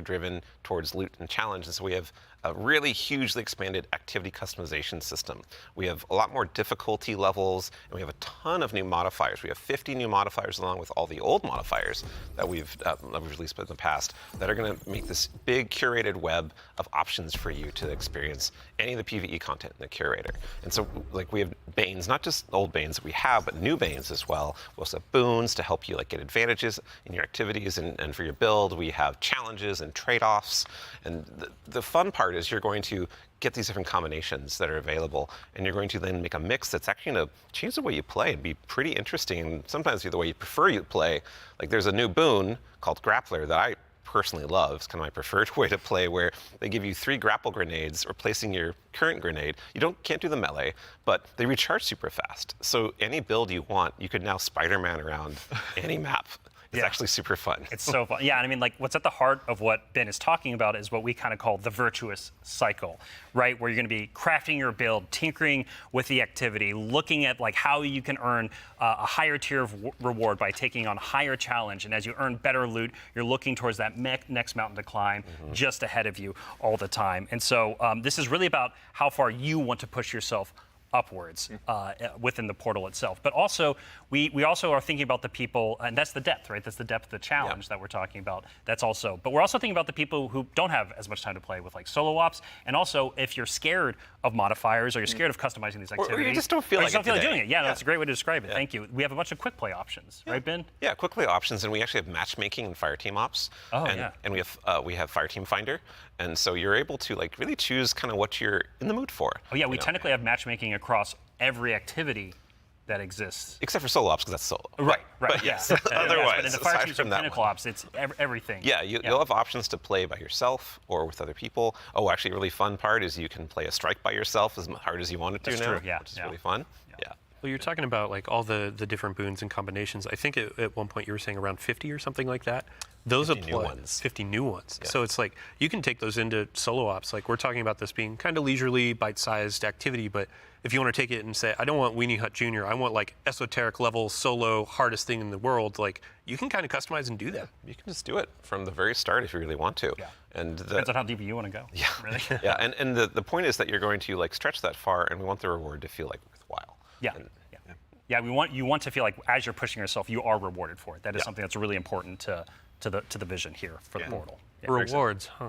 driven towards loot and challenge. And so we have a really hugely expanded activity customization system. We have a lot more difficulty levels, and we have a ton of new modifiers. We have 50 new modifiers along with all the old modifiers that we've released in the past that are going to make this big curated web of options for you to experience any of the PvE content in the curator. And so, like, we have Banes, not just old Banes that we have, but new Banes as well. We also have boons to help you like get advantages in your activities and for your build. We have challenges and trade-offs. And the fun part is you're going to get these different combinations that are available, and you're going to then make a mix that's actually going to change the way you play and be pretty interesting, and sometimes be the way you prefer you play. Like there's a new boon called Grappler that I personally love. It's kind of my preferred way to play, where they give you 3 grapple grenades replacing your current grenade. You can't do the melee, but they recharge super fast. So any build you want, you could now Spider-Man around any map. It's actually super fun. It's so fun. Yeah, and I mean, like, what's at the heart of what Ben is talking about is what we kind of call the virtuous cycle, right? Where you're going to be crafting your build, tinkering with the activity, looking at like how you can earn a higher tier of reward by taking on higher challenge. And as you earn better loot, you're looking towards that next mountain to climb just ahead of you all the time. And so this is really about how far you want to push yourself upwards within the portal itself. But also, we also are thinking about the people, and that's the depth, right? That's the depth of the challenge that we're talking about. That's also, but we're also thinking about the people who don't have as much time to play with like solo ops, and also if you're scared of modifiers or you're scared of customizing these activities. Or you just don't feel like doing it. Yeah, that's a great way to describe it. Thank you. We have a bunch of quick play options, right, Ben? Yeah, quick play options, and we actually have matchmaking and fire team ops. And we have fire team finder, and so you're able to like really choose kind of what you're in the mood for. Oh yeah, we technically have matchmaking across every activity that exists. Except for solo ops, because that's solo. Right. But yes, otherwise, but in the fire aside teams from and that pinnacle one. ops, it's everything. Yeah, you'll have options to play by yourself or with other people. Oh, actually, a really fun part is you can play a strike by yourself as hard as you want it to That's now, true, yeah, which is really fun. Yeah. Well, you're talking about like all the different boons and combinations. I think at one point you were saying around 50 or something like that. Those 50 new ones. 50 new ones. Yeah. So it's like you can take those into solo ops. Like we're talking about this being kind of leisurely, bite-sized activity, but if you want to take it and say, I don't want Weenie Hut Jr., I want like esoteric level solo hardest thing in the world, like you can kind of customize and do that. You can just do it from the very start if you really want to. Yeah. And Depends on how deep you want to go. Yeah. Really. Yeah, and the point is that you're going to like stretch that far, and we want the reward to feel like worthwhile. Yeah. And, Yeah, you want to feel like as you're pushing yourself, you are rewarded for it. That is something that's really important to the vision here for the portal. Yeah. Rewards, huh?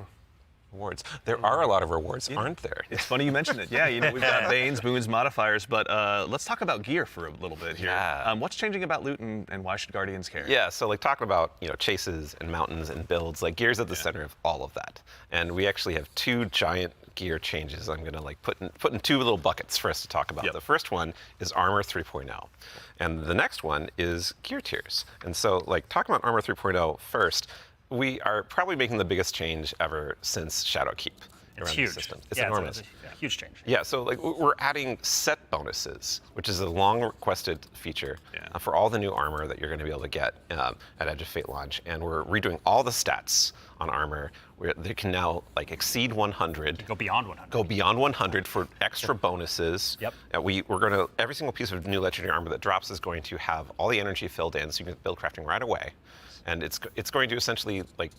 Rewards. There are a lot of rewards, aren't there? It's funny you mentioned it. Yeah, we've got Banes, Boons, modifiers, but let's talk about gear for a little bit here. Yeah. What's changing about loot and why should Guardians care? Yeah, so like talking about chases and mountains and builds, like gear's at the center of all of that. And we actually have 2 giant gear changes I'm gonna like put in 2 little buckets for us to talk about. Yep. The first one is Armor 3.0. And the next one is gear tiers. And so like talking about Armor 3.0 first, we are probably making the biggest change ever since Shadowkeep. It's around huge. the system. It's yeah, enormous. It's a huge change. Yeah, so like we're adding set bonuses, which is a long requested feature for all the new armor that you're going to be able to get at Edge of Fate launch, and we're redoing all the stats on armor where they can now like exceed 100. Go beyond 100. Go beyond 100 for extra bonuses. Yep. We're going to every single piece of new legendary armor that drops is going to have all the energy filled in, so you can build crafting right away, and it's going to essentially like.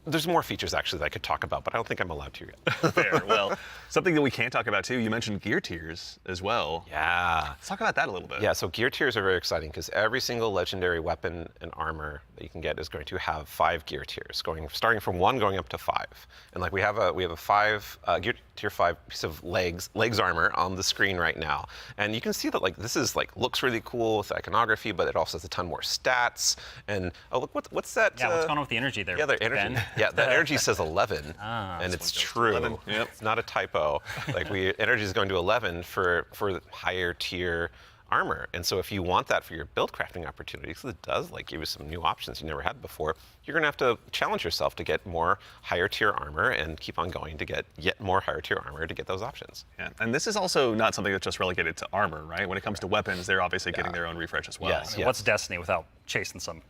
There's more features actually that I could talk about, but I don't think I'm allowed to yet. Fair. Well, something that we can talk about too, you mentioned gear tiers as well. Yeah. Let's talk about that a little bit. Yeah, so gear tiers are very exciting because every single legendary weapon and armor that you can get is going to have 5 gear tiers, starting from 1 going up to 5. And like we have a 5 gear tier 5 piece of legs armor on the screen right now, and you can see that like this is like looks really cool with iconography, but it also has a ton more stats. And oh look, what's that? Yeah, what's going on with the energy there? Yeah, the energy. Ben? Yeah, the energy says 11, and it's true. 11. Yep. It's not a typo. Like energy is going to 11 for higher tier armor, and so if you want that for your build crafting opportunities, it does like give you some new options you never had before. You're going to have to challenge yourself to get more higher tier armor and keep on going to get yet more higher tier armor to get those options. Yeah, and this is also not something that's just relegated to armor, right? When it comes to weapons, they're obviously getting their own refresh as well. Yes. What's Destiny without chasing some?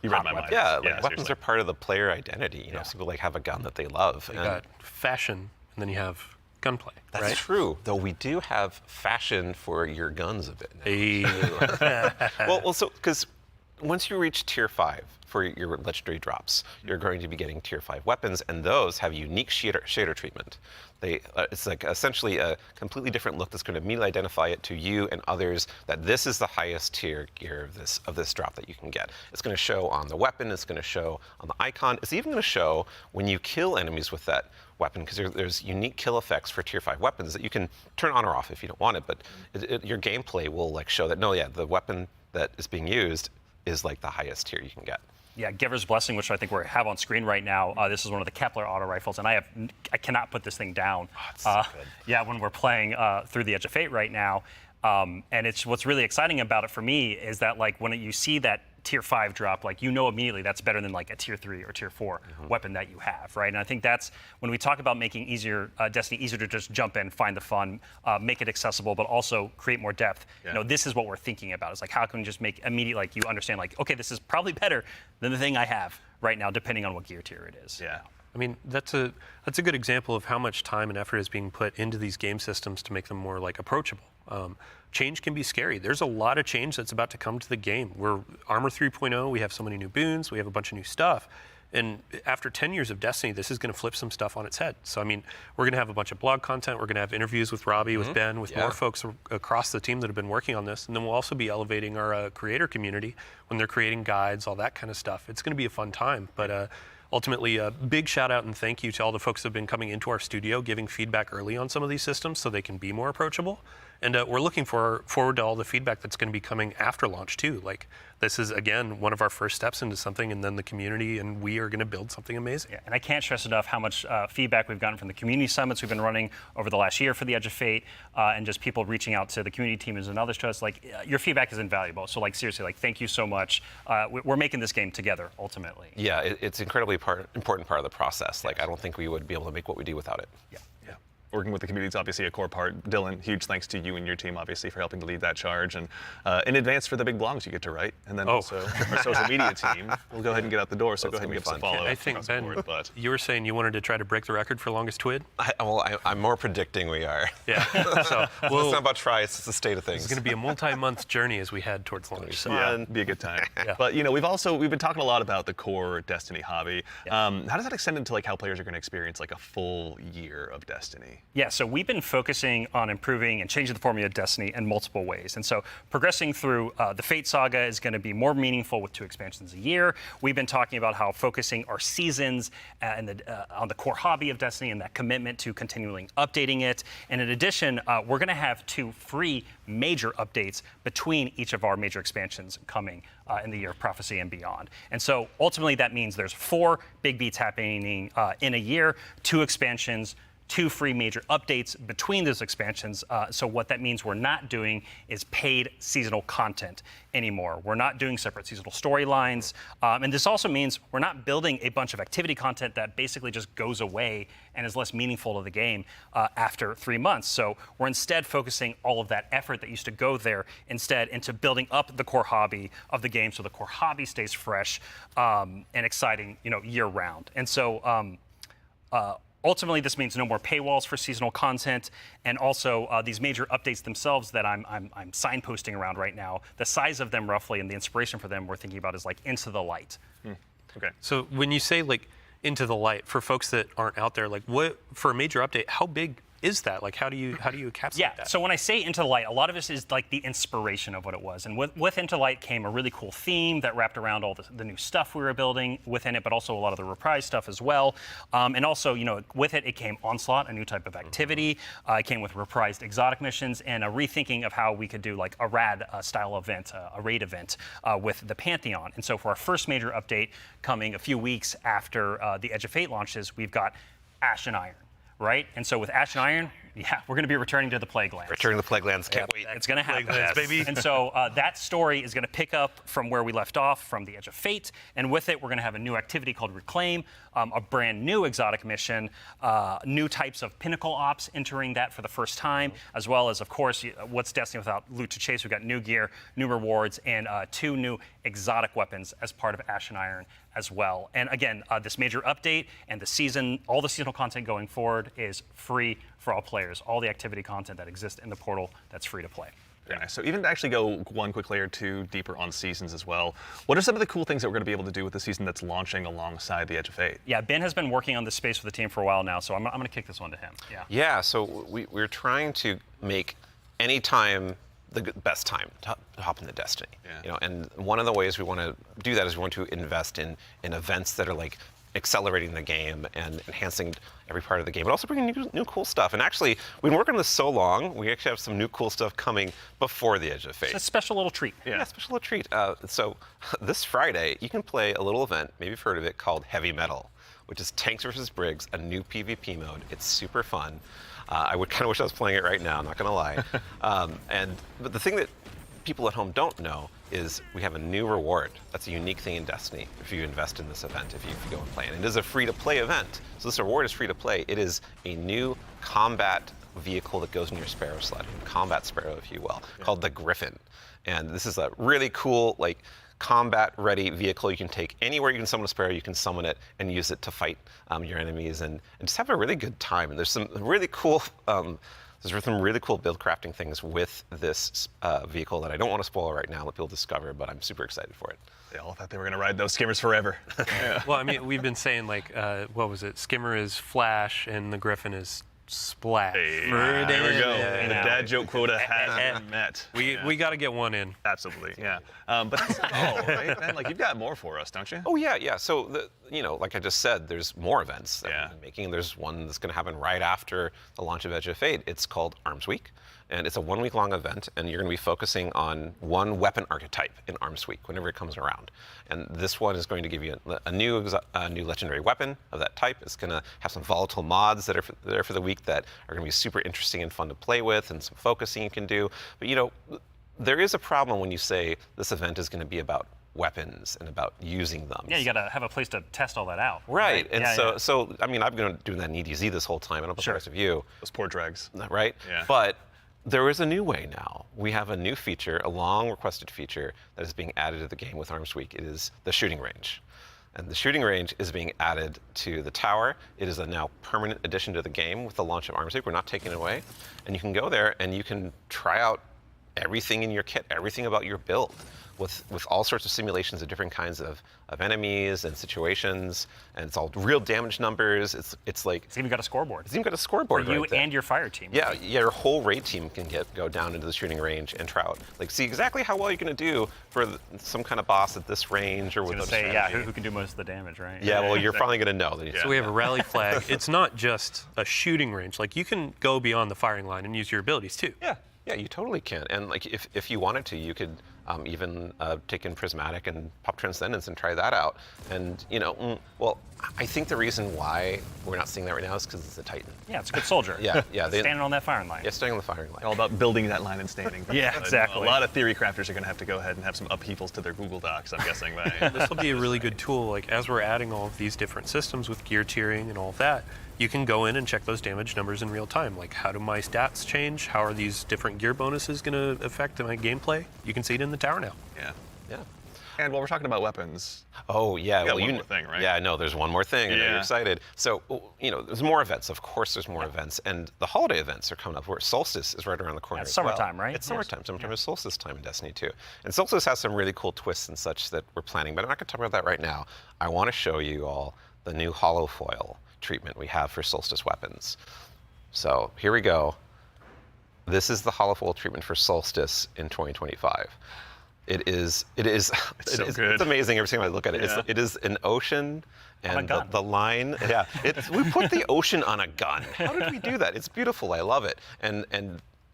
You read my mind. Yeah, like weapons seriously. are part of the player identity. Some people like have a gun that they love. You got fashion, and then you have gunplay. That's right? true, though we do have fashion for your guns a bit now. Hey. well, so because once you reach tier 5 for your legendary drops, you're going to be getting tier 5 weapons, and those have unique shader treatment. It's like essentially a completely different look that's going to immediately identify it to you and others that this is the highest tier gear of this drop that you can get. It's going to show on the weapon. It's going to show on the icon. It's even going to show when you kill enemies with that weapon, because there's unique kill effects for tier 5 weapons that you can turn on or off if you don't want it. But your gameplay will like show that the weapon that is being used is like the highest tier you can get. Yeah, Giver's Blessing, which I think we have on screen right now. This is one of the Kepler auto rifles, and I cannot put this thing down. Oh, it's so good. Yeah, when we're playing through the Edge of Fate right now, and it's what's really exciting about it for me is that like when you see that tier 5 drop, like immediately that's better than like a tier 3 or tier 4 weapon that you have, right? And I think that's when we talk about making Destiny easier to just jump in, find the fun, make it accessible, but also create more depth. Yeah. This is what we're thinking about. It's like how can we just make immediate, like you understand, like okay, this is probably better than the thing I have right now, depending on what gear tier it is. Yeah. I mean, that's a good example of how much time and effort is being put into these game systems to make them more like approachable. Change can be scary. There's a lot of change that's about to come to the game. We're Armor 3.0, we have so many new boons, we have a bunch of new stuff. And after 10 years of Destiny, this is going to flip some stuff on its head. So, I mean, we're going to have a bunch of blog content. We're going to have interviews with Robbie, with Ben, with more folks across the team that have been working on this. And then we'll also be elevating our creator community when they're creating guides, all that kind of stuff. It's going to be a fun time. But ultimately, a big shout out and thank you to all the folks that have been coming into our studio, giving feedback early on some of these systems so they can be more approachable. And we're looking forward to all the feedback that's going to be coming after launch too. Like this is again one of our first steps into something, and then the community and we are going to build something amazing. Yeah, and I can't stress enough how much feedback we've gotten from the community summits we've been running over the last year for the Edge of Fate, and just people reaching out to the community teams and others to us. Like your feedback is invaluable. So like seriously, like thank you so much. We're making this game together ultimately. Yeah, it's incredibly important part of the process. Like I don't think we would be able to make what we do without it. Yeah. Yeah. working with the community is obviously a core part. Dylan, huge thanks to you and your team, obviously, for helping to lead that charge. And in advance for the big blogs you get to write. And then also our social media team will go ahead and get out the door. So go ahead and give us a follow. I think, Ben, you were saying you wanted to try to break the record for longest TWID? I'm more predicting we are. Yeah. So it's not about try, it's the state of things. It's going to be a multi-month journey as we head towards launch. So. Yeah, be a good time. But we've been talking a lot about the core Destiny hobby. How does that extend into like how players are going to experience like a full year of Destiny? Yeah, so we've been focusing on improving and changing the formula of Destiny in multiple ways. And so progressing through the Fate Saga is going to be more meaningful with 2 expansions a year. We've been talking about how focusing our seasons on the core hobby of Destiny and that commitment to continually updating it. And in addition, we're going to have 2 free major updates between each of our major expansions coming in the year of prophecy and beyond. And so ultimately that means there's 4 big beats happening in a year, 2 expansions, 2 free major updates between those expansions. So what that means we're not doing is paid seasonal content anymore. We're not doing separate seasonal storylines. And this also means we're not building a bunch of activity content that basically just goes away and is less meaningful to the game after 3 months. So we're instead focusing all of that effort that used to go there instead into building up the core hobby of the game so the core hobby stays fresh and exciting, year round. And so ultimately, this means no more paywalls for seasonal content, and also these major updates themselves that I'm signposting around right now. The size of them, roughly, and the inspiration for them, we're thinking about is like Into the Light. Okay. So when you say like Into the Light, for folks that aren't out there, like what for a major update, how big is that? Like how do you encapsulate that? So when I say Into the Light, a lot of this is like the inspiration of what it was. And with Into the Light came a really cool theme that wrapped around all the new stuff we were building within it, but also a lot of the reprise stuff as well. And also, with it came Onslaught, a new type of activity. It came with reprised exotic missions and a rethinking of how we could do like a rad style event, a raid event with the Pantheon. And so for our first major update coming a few weeks after the Edge of Fate launches, we've got Ash and Iron. Right? And so with Ash and Iron, we're going to be returning to the Plague Lands. Returning to the Plague Lands, can't wait. It's going to happen. Plague Lands, baby. And so that story is going to pick up from where we left off, from the Edge of Fate. And with it, we're going to have a new activity called Reclaim, a brand new exotic mission, new types of pinnacle ops entering that for the first time, as well as, of course, what's Destiny without loot to chase? We've got new gear, new rewards, and 2 new exotic weapons as part of Ash and Iron as well. And again, this major update and all the seasonal content going forward is free for all players. All the activity content that exists in the portal, that's free to play. Very nice. So even to actually go one quick layer 2 deeper on seasons as well, what are some of the cool things that we're going to be able to do with the season that's launching alongside the Edge of Fate? Yeah, Ben has been working on this space with the team for a while now, so I'm going to kick this one to him. Yeah, so we're trying to make any time the best time to hop into Destiny. And one of the ways we want to do that is we want to invest in events that are like accelerating the game and enhancing every part of the game, but also bringing new cool stuff. And actually, we've been working on this so long, we actually have some new cool stuff coming before the Edge of Fate. It's a special little treat. Yeah, special little treat. So this Friday, you can play a little event, maybe you've heard of it, called Heavy Metal, which is Tanks vs. Briggs, a new PvP mode. It's super fun. I would kind of wish I was playing it right now, I'm not going to lie. But the thing that people at home don't know is we have a new reward. That's a unique thing in Destiny if you invest in this event, if you go and play it. And it is a free-to-play event. So this reward is free-to-play. It is a new combat vehicle that goes in your Sparrow sled, combat Sparrow, if you will, called the Griffin. And this is a really cool, like, combat-ready vehicle you can take anywhere you can summon a Sparrow. You can summon it and use it to fight your enemies and just have a really good time. And there's some really cool there's some really cool build crafting things with this vehicle that I don't want to spoil right now, let people discover, but I'm super excited for it. They all thought they were going to ride those skimmers forever. Well, I mean, we've been saying like, what was it? Skimmer is Flash and the Griffin is Splash. Hey, there we go. The dad joke quota has been met. We got to get one in. Absolutely, yeah. But that's all, right, Ben? Like, you've got more for us, don't you? Oh, yeah. So, like I just said, there's more events that we've been making. There's one that's going to happen right after the launch of Edge of Fate. It's called Arms Week. And it's a 1-week-long event, and you're going to be focusing on one weapon archetype in Arms Week whenever it comes around. And this one is going to give you a new legendary weapon of that type. It's going to have some volatile mods that are for the week that are going to be super interesting and fun to play with, and some focusing you can do. But there is a problem when you say this event is going to be about weapons and about using them. Yeah, you got to have a place to test all that out. Right, and Yeah, so I mean, I've been doing that in EDZ this whole time. I don't know about the rest of you. Those poor dregs. Right? Yeah. But there is a new way now. We have a new feature, a long requested feature that is being added to the game with Arms Week. It is the shooting range. And the shooting range is being added to the tower. It is a now permanent addition to the game with the launch of Arms Week. We're not taking it away. And you can go there and you can try out everything in your kit, everything about your build, with all sorts of simulations of different kinds of enemies and situations, and it's all real damage numbers. It's like It's even got a scoreboard. it's even got a scoreboard For you right there. and your fire team. Yeah, your whole raid team can go down into the shooting range and try out, like, see exactly how well you're going to do for some kind of boss at this range or with To a say, strategy. who can do most of the damage, right? Yeah, well, you're finally going to know. That So we have a rally flag. It's not just a shooting range. Like, you can go beyond the firing line and use your abilities too. Yeah, you totally can. And like, if you wanted to, you could even take in Prismatic and pop Transcendence and try that out. And well, I think the reason why we're not seeing that right now is because it's a Titan. Yeah, it's a good soldier. Yeah. Standing on that firing line. Yeah, staying on the firing line. All about building that line and standing. Yeah, But exactly. A lot of theory crafters are going to have to go ahead and have some upheavals to their Google Docs, I'm guessing. This will be a really good tool. Like, as we're adding all of these different systems with gear tiering and all of that, you can go in and check those damage numbers in real time. Like, how do my stats change? How are these different gear bonuses going to affect my gameplay? You can see it in the tower now. Yeah. Yeah. And while we're talking about weapons, Oh, yeah. got one more thing, right? Yeah, no, there's one more thing. I know Yeah. you're excited. So, there's more events. Of course, there's more events. And the holiday events are coming up, where Solstice is right around the corner. It's as well. summertime, right? It's summertime. Summertime is Solstice time in Destiny 2. And Solstice has some really cool twists and such that we're planning, but I'm not going to talk about that right now. I want to show you all the new holofoil treatment we have for Solstice weapons. So, here we go. This is the holofoil treatment for Solstice in 2025. It is so good. It's amazing every time I look at it. Yeah. It is an ocean a and gun. the line. Yeah, we put the ocean on a gun. How did we do that? It's beautiful. I love it. And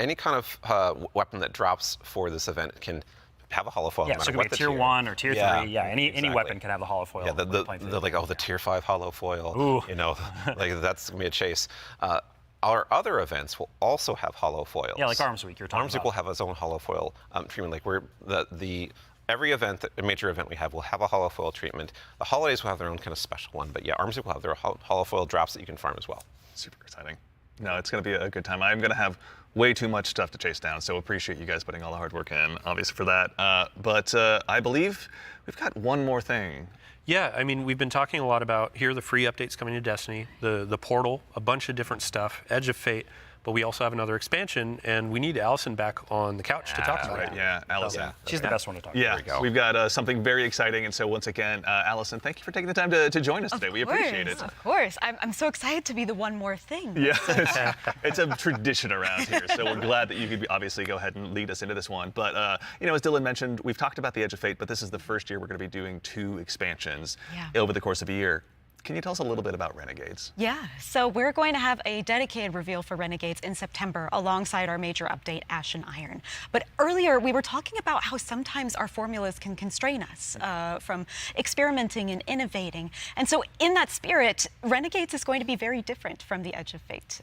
any kind of weapon that drops for this event can have a holofoil. Yeah, no so matter it could what be a the tier 1 or tier 3. Yeah, any exactly. weapon can have the holofoil. Yeah, when we're playing through the tier 5 holofoil. Ooh. Like, that's gonna be a chase. Our other events will also have holofoils. Yeah, like Arms Week you're talking Arms Week about. will have its own holofoil treatment. Like, we're every event, a major event we have, will have a holofoil treatment. The holidays will have their own kind of special one, but yeah, Arms Week will have their holofoil drops that you can farm as well. super exciting. No, it's going to be a good time. I'm going to have way too much stuff to chase down, so appreciate you guys putting all the hard work in, obviously, for that. But I believe we've got one more thing. Yeah, I mean, we've been talking a lot about, here are the free updates coming to Destiny, the portal, a bunch of different stuff, Edge of Fate, but we also have another expansion, and we need Allison back on the couch to talk about Right, it. yeah, Allison. She's the best one to talk Yeah, about. we've got something very exciting, and so once again, Allison, thank you for taking the time to join us today. We appreciate it. Of course. I'm so excited to be the one more thing. Yeah, it's a tradition around here, so we're glad that you could obviously go ahead and lead us into this one. But, as Dylan mentioned, we've talked about the Edge of Fate, but this is the first year we're going to be doing 2 expansions over the course of a year. Can you tell us a little bit about Renegades? Yeah, so we're going to have a dedicated reveal for Renegades in September alongside our major update, Ash and Iron. But earlier, we were talking about how sometimes our formulas can constrain us from experimenting and innovating. And so in that spirit, Renegades is going to be very different from the Edge of Fate.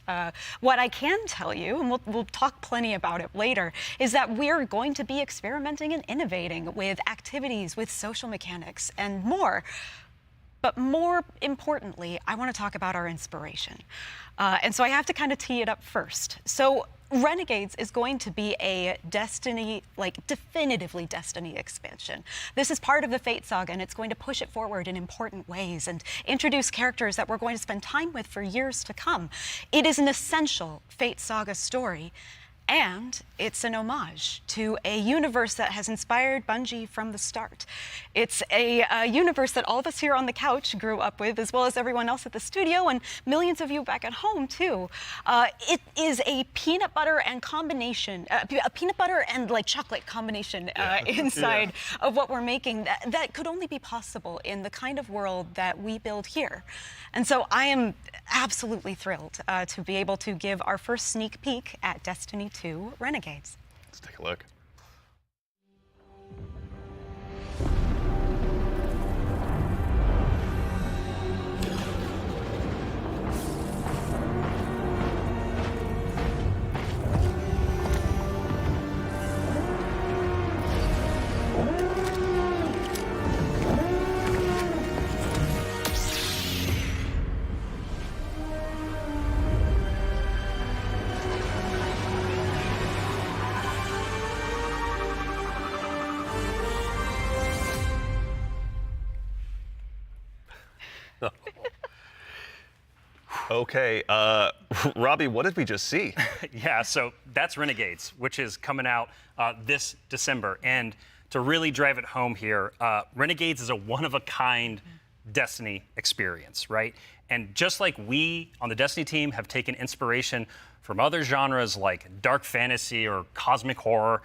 What I can tell you, and we'll talk plenty about it later, is that we're going to be experimenting and innovating with activities, with social mechanics, and more. But more importantly, I want to talk about our inspiration. And so I have to kind of tee it up first. So Renegades is going to be a Destiny, definitively Destiny expansion. This is part of the Fate Saga, and it's going to push it forward in important ways and introduce characters that we're going to spend time with for years to come. It is an essential Fate Saga story, and it's an homage to a universe that has inspired Bungie from the start. It's a universe that all of us here on the couch grew up with, as well as everyone else at the studio and millions of you back at home too. It is a peanut butter and combination, a peanut butter and chocolate combination inside of what we're making that could only be possible in the kind of world that we build here. And so I am absolutely thrilled to be able to give our first sneak peek at Destiny 2 Renegades. Let's take a look. Okay, Robbie, what did we just see? Yeah, so that's Renegades, which is coming out this December. And to really drive it home here, Renegades is a one-of-a-kind Destiny experience, right? And just like we on the Destiny team have taken inspiration from other genres like dark fantasy or cosmic horror,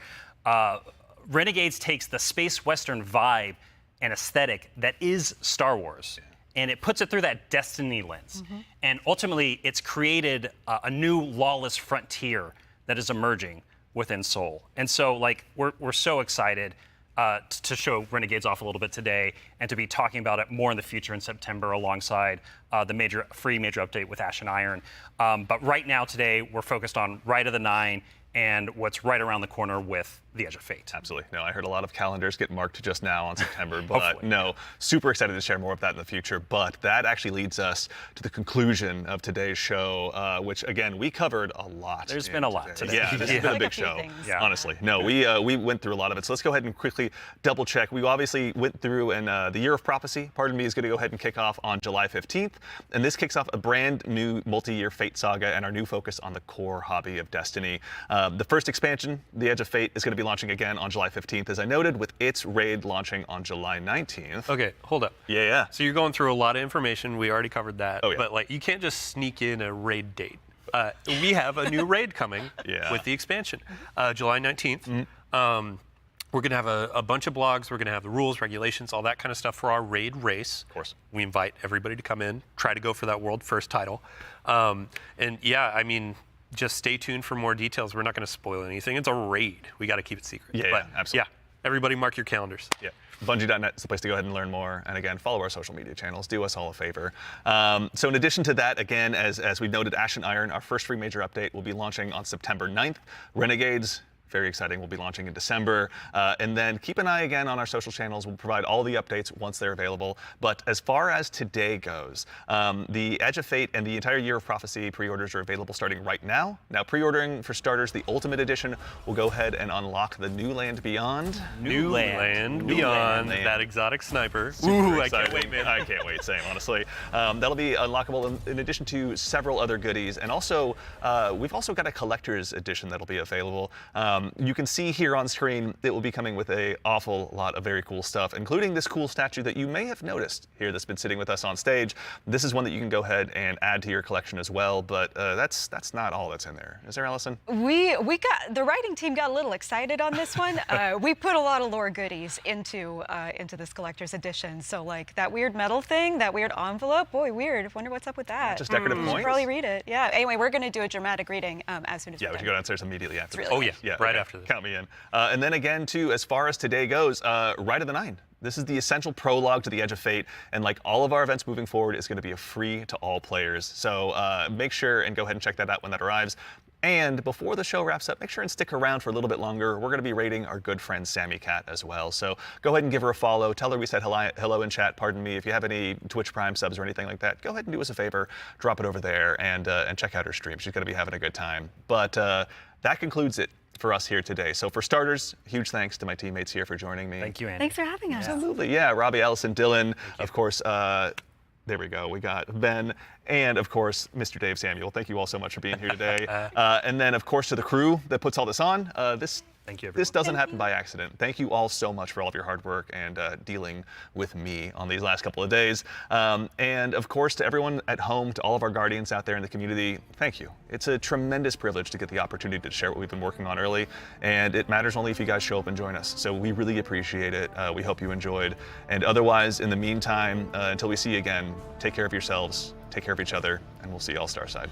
Renegades takes the space western vibe and aesthetic that is Star Wars, and it puts it through that Destiny lens. And ultimately, it's created a new lawless frontier that is emerging within Seoul. And so, like, we're so excited to show Renegades off a little bit today and to be talking about it more in the future in September alongside the free major update with Ash and Iron. But right now, today, we're focused on Rite of the Nine and what's right around the corner with the Edge of Fate. Absolutely. No, I heard a lot of calendars get marked just now on September, but no, super excited to share more of that in the future. But that actually leads us to the conclusion of today's show, which again, we covered a lot. There's been a lot today. Yeah, this has been a big show, honestly. No, we went through a lot of it. So let's go ahead and quickly double check. We obviously went through, and the Year of Prophecy, pardon me, is going to go ahead and kick off on July 15th. And this kicks off a brand new multi-year Fate Saga and our new focus on the core hobby of Destiny. The first expansion, The Edge of Fate, is going to be launching again on July 15th, as I noted, with its raid launching on July 19th. Okay, hold up. Yeah. So you're going through a lot of information. We already covered that. Oh, yeah. But like, you can't just sneak in a raid date. We have a new raid coming with the expansion, July 19th. We're going to have a bunch of blogs. We're going to have the rules, regulations, all that kind of stuff for our raid race. Of course. We invite everybody to come in, try to go for that world first title. And yeah, I mean, just stay tuned for more details. We're not going to spoil anything. It's a raid. We got to keep it secret. Yeah, absolutely. Yeah, everybody mark your calendars. Yeah. Bungie.net is the place to go ahead and learn more. And again, follow our social media channels. Do us all a favor. So in addition to that, again, as we noted, Ash and Iron, our first free major update, will be launching on September 9th. Renegades, very exciting, will be launching in December. And then keep an eye again on our social channels. We'll provide all the updates once they're available. But as far as today goes, the Edge of Fate and the entire Year of Prophecy pre-orders are available starting right now. Now, pre-ordering for starters, the Ultimate Edition will go ahead and unlock the New Land Beyond. New Land Beyond, that exotic sniper. Super I exciting. can't wait, man. I can't wait, same, honestly. That'll be unlockable in addition to several other goodies. And also, we've also got a collector's edition that'll be available. You can see here on screen, it will be coming with an awful lot of very cool stuff, including this cool statue that you may have noticed here that's been sitting with us on stage. This is one that you can go ahead and add to your collection as well, but that's not all that's in there. Is there, Allison? The writing team got a little excited on this one. We put a lot of lore goodies into this collector's edition. So like that weird metal thing, that weird envelope, boy, weird. Wonder what's up with that. Just decorative You points? should probably read it. Yeah. Anyway, we're going to do a dramatic reading as soon as Yeah, we should go downstairs immediately after this. really Oh yeah, right after this. Count me in. And then again, too, as far as today goes, Rite of the Nine. This is the essential prologue to the Edge of Fate, and like all of our events moving forward, is going to be a free to all players. So make sure and go ahead and check that out when that arrives. And before the show wraps up, make sure and stick around for a little bit longer. We're going to be rating our good friend Sammy Cat as well. So go ahead and give her a follow. Tell her we said hello in chat. Pardon me. If you have any Twitch Prime subs or anything like that, go ahead and do us a favor. Drop it over there and check out her stream. She's going to be having a good time. But that concludes it for us here today. So for starters, huge thanks to my teammates here for joining me. Thank you, Andy. Thanks for having us. Absolutely, yeah. Robbie, Allison, Dylan, of course. There we go. We got Ben and, of course, Mr. Dave Samuel. Thank you all so much for being here today. And then, of course, to the crew that puts all this on. Thank you, everyone. This doesn't happen by accident. Thank you all so much for all of your hard work and dealing with me on these last couple of days. And of course, to everyone at home, to all of our guardians out there in the community, thank you. It's a tremendous privilege to get the opportunity to share what we've been working on early, and it matters only if you guys show up and join us. So we really appreciate it. We hope you enjoyed. And otherwise, in the meantime, until we see you again, take care of yourselves, take care of each other, and we'll see you all Starside.